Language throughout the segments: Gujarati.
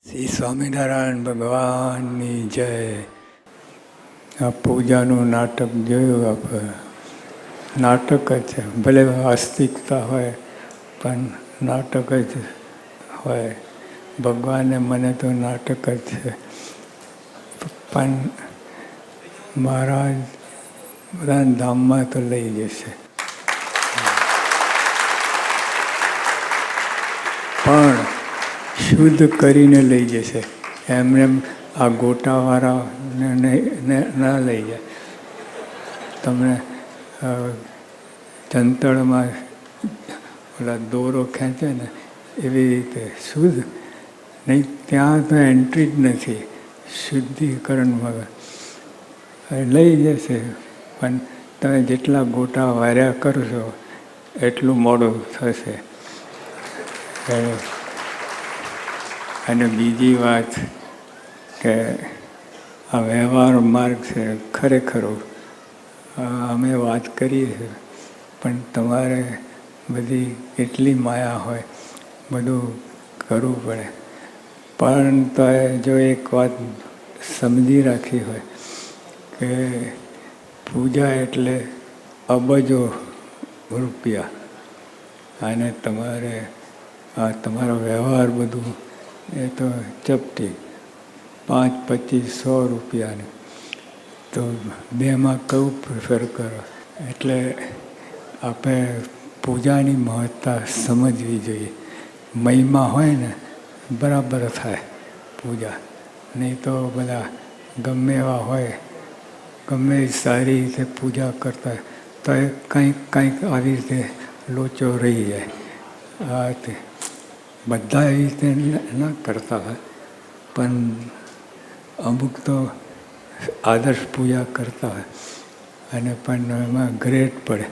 શ્રી સ્વામિનારાયણ ભગવાનની જય. આ પૂજાનું નાટક જોયું આપણે. નાટક જ છે, ભલે વાસ્તવિકતા હોય પણ નાટક જ હોય. ભગવાને મને તો નાટક જ છે, પણ મહારાજ બધા ધામમાં તો લઈ જશે. પણ શુદ્ધ કરીને લઈ જશે. એમને આ ગોટાવાળાને ના લઈ જાય. તમને ચંતળમાં ઓલા દોરો ખેંચે ને એવી રીતે શુદ્ધ નહીં. ત્યાં તો એન્ટ્રી જ નથી શુદ્ધિકરણ વગર. લઈ જશે, પણ તમે જેટલા ગોટા વાર્યા કરશો એટલું મોડું થશે. અને બીજી વાત કે આ વ્યવહાર માર્ગ છે ખરેખર અમે વાત કરીએ છીએ, પણ તમારે બધી કેટલી માયા હોય, બધું કરવું પડે. પણ તો જો એક વાત સમજી રાખી હોય કે પૂજા એટલે અબજો રૂપિયા, અને તમારે આ તમારો વ્યવહાર બધું એ તો ચપટી 5, 25, 100 રૂપિયાની. તો બેમાં કયું પ્રિફર કરો? એટલે આપણે પૂજાની મહત્તા સમજવી જોઈએ. મહિમા હોય ને બરાબર થાય પૂજા. નહીં તો બધા ગમે એવા હોય, ગમે સારી રીતે પૂજા કરતા તો એ કંઈક આવી રીતે લોચો રહી જાય. આ તે બધા એવી રીતે ના કરતા હોય, પણ અમુક તો આદર્શ પૂજા કરતા હોય અને પણ એમાં ગ્રેડ પડે.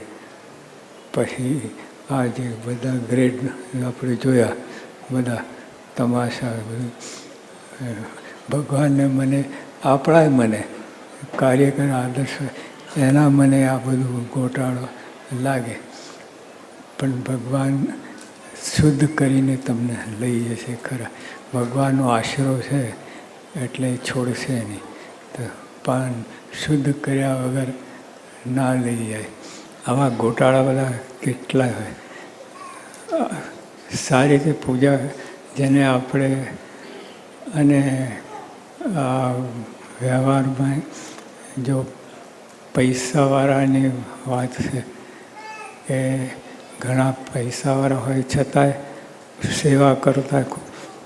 પછી આ જે બધા ગ્રેડ આપણે જોયા, બધા તમાશા, બધું ભગવાનને મને આપણા મને કાર્યકર આદર્શ એના મને આ બધું ગોટાળો લાગે. પણ ભગવાન શુદ્ધ કરીને તમને લઈ જશે ખરા. ભગવાનનો આશરો છે એટલે છોડશે નહીં. તો પણ શુદ્ધ કર્યા વગર ના લઈ જાય. આવા ગોટાળા બધા કેટલા હોય. સારી રીતે પૂજા જેને આપણે અને આ વ્યવહારમાં જો પૈસાવાળાની વાત છે કે ઘણા પૈસાવાળા હોય છતાંય સેવા કરતા,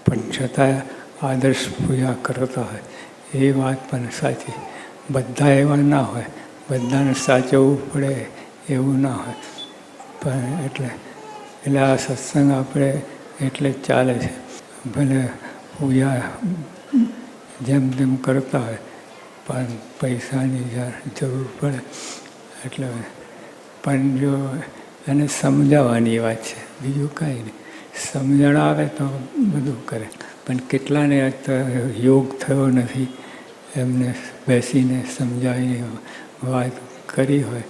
પણ છતાંય આદર્શ પૂજા કરતા હોય. એ વાત પણ સાચી. બધા એવા ના હોય, બધાને સાચવવું પડે એવું ના હોય. પણ એટલે આ સત્સંગ આપણે એટલે જ ચાલે છે. ભલે પૂજા જેમ તેમ કરતા હોય, પણ પૈસાની જરૂર પડે. એટલે પણ જો એને સમજાવવાની વાત છે, બીજું કાંઈ નહીં. સમજણ આવે તો બધું કરે. પણ કેટલાને યોગ થયો નથી, એમને બેસીને સમજાવીને વાત કરી હોય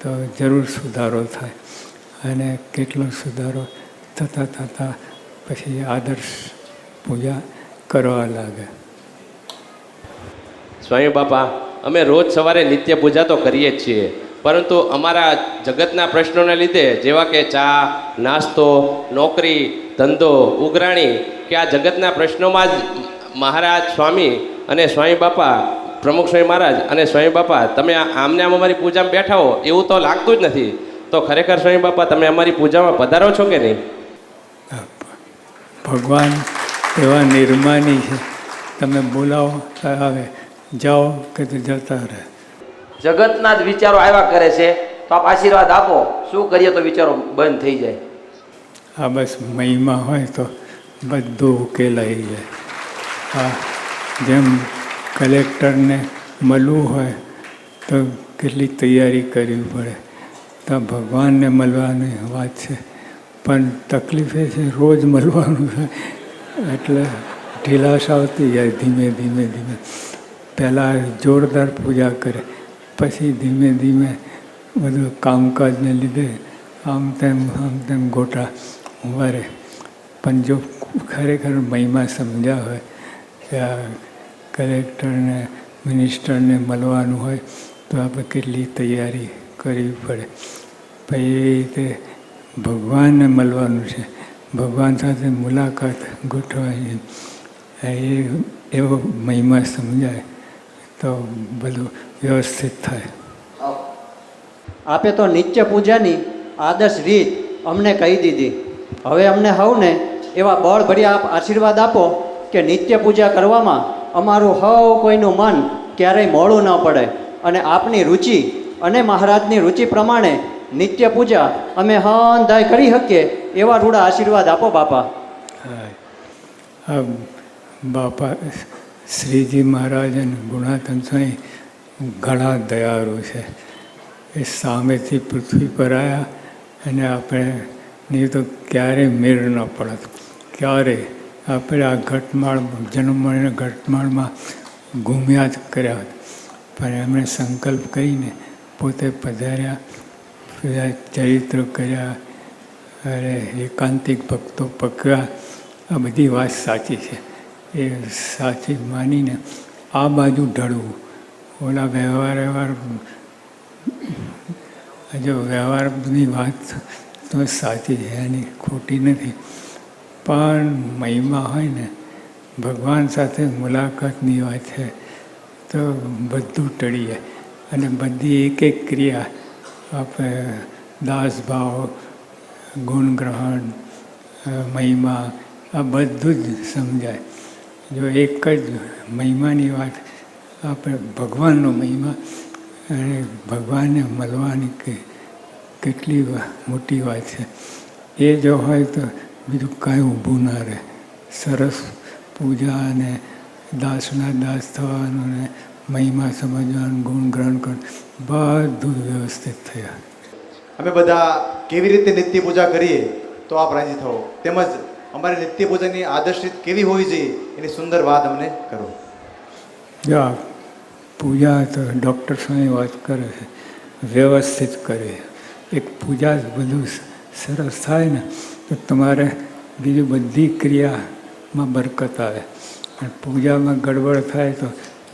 તો જરૂર સુધારો થાય. અને કેટલો સુધારો થતાં પછી આદર્શ પૂજા કરવા લાગે. સ્વામી બાપા, અમે રોજ સવારે નિત્ય પૂજા તો કરીએ જ છીએ, પરંતુ અમારા જગતના પ્રશ્નોને લીધે, જેવા કે ચા, નાસ્તો, નોકરી, ધંધો, ઉઘરાણી, કે આ જગતના પ્રશ્નોમાં જ મહારાજ સ્વામી અને સ્વામી બાપા, પ્રમુખ સ્વામી મહારાજ અને સ્વામી બાપા, તમે આમને આમ અમારી પૂજામાં બેઠા હો એવું તો લાગતું જ નથી. તો ખરેખર સ્વામી બાપા તમે અમારી પૂજામાં પધારો છો કે નહીં? ભગવાન એવા નિર્માની છે, તમે બોલાવો આવે, જાઓ કે જતા રહે. જગતના જ વિચારો આવ્યા કરે છે, તો આપ આશીર્વાદ આપો. શું કરીએ તો વિચારો બંધ થઈ જાય? આ બસ મહિમા હોય તો બધું ઉકેલાઈ જાય. હા, જેમ કલેક્ટરને મળવું હોય તો કેટલી તૈયારી કરવી પડે, તો ભગવાનને મળવાની વાત છે. પણ તકલીફ એ છે રોજ મળવાનું થાય એટલે ઢીલાશ આવતી જાય. ધીમે પહેલાં જોરદાર પૂજા કરે, પછી ધીમે બધું કામકાજને લીધે આમ તેમ ગોટા વરે. પણ જો ખરેખર મહિમા સમજ્યા હોય કે આ કલેક્ટરને મિનિસ્ટરને મળવાનું હોય તો આપણે કેટલી તૈયારી કરવી પડે. પછી એ રીતે ભગવાનને મળવાનું છે, ભગવાન સાથે મુલાકાત ગોઠવવાની, એવો મહિમા સમજાય તો બધું વ્યવસ્થિત થાય. આપે તો નિત્ય પૂજાની આદર્શ રીત અમને કહી દીધી. હવે અમને હવને એવા બળભર્યા આપ આશીર્વાદ આપો કે નિત્ય પૂજા કરવામાં અમારું હવ કોઈનું મન ક્યારેય મોડું ન પડે અને આપની રુચિ અને મહારાજની રુચિ પ્રમાણે નિત્ય પૂજા અમે હંધાય કરી શકીએ એવા રૂડા આશીર્વાદ આપો બાપા. આ બાપા શ્રીજી મહારાજ અને ગુણાતન સ્વામી ઘણા દયાળુ છે. એ સામેથી પૃથ્વી પર આવ્યા અને આપણે નહીં તો ક્યારેય મેળ ન પડત. ક્યારેય આપણે આ ઘટમાળ જન્મના ઘટમાળમાં ઘૂમ્યા જ કર્યા. પણ એમણે સંકલ્પ કરીને પોતે પધાર્યા, બધા ચરિત્ર કર્યા, અરે એકાંતિક ભક્તો પકવ્યા. આ બધી વાત સાચી છે. એ સાચી માનીને આ બાજુ ઢળવું. ઓલા વ્યવહાર જો વ્યવહારની વાત તો સાચી છે, એની ખોટી નથી. પણ મહિમા હોય ને, ભગવાન સાથે મુલાકાતની વાત છે તો બધું ટળી જાય. અને બધી એક એક ક્રિયા આપણે દાસભાવ, ગુણગ્રહણ, મહિમા આ બધું જ સમજાય. જો એક જ મહિમાની વાત આપણે ભગવાનનો મહિમા અને ભગવાનને મળવાની કેટલી મોટી વાત છે. એ જો હોય તો બીજું કાંઈ ઊભું ના રહે. સરસ પૂજા અને દાસના દાસ થવાનું ને મહિમા સમજવાનું, ગુણગ્રહણ કરવાનું બધું વ્યવસ્થિત થયા. અમે બધા કેવી રીતે નિત્ય પૂજા કરીએ તો આપ રાજી થવો, તેમજ અમારી નિત્ય પૂજાની આદર્શ રીત કેવી હોવી જોઈએ એની સુંદર વાત અમને કરો. જો પૂજા તો ડૉક્ટર સ્વામી વાત કરે છે, વ્યવસ્થિત કરે. એક પૂજા જ બધું સરસ થાય ને તો તમારે બીજી બધી ક્રિયામાં બરકત આવે. અને પૂજામાં ગડબડ થાય તો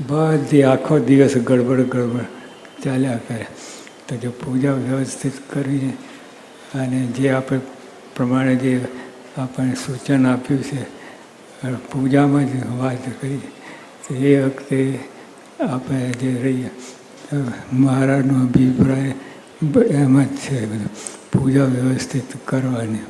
બધી આખો દિવસ ગડબડ ચાલ્યા કરે. તો જો પૂજા વ્યવસ્થિત કરીને અને જે આપણે પ્રમાણે જે આપણને સૂચન આપ્યું છે પૂજામાં જ વાત કરી, તો એ વખતે આપણે જે રહીએ મહારાજનો અભિપ્રાય એમ જ છે બધું, પૂજા વ્યવસ્થિત કરવાની.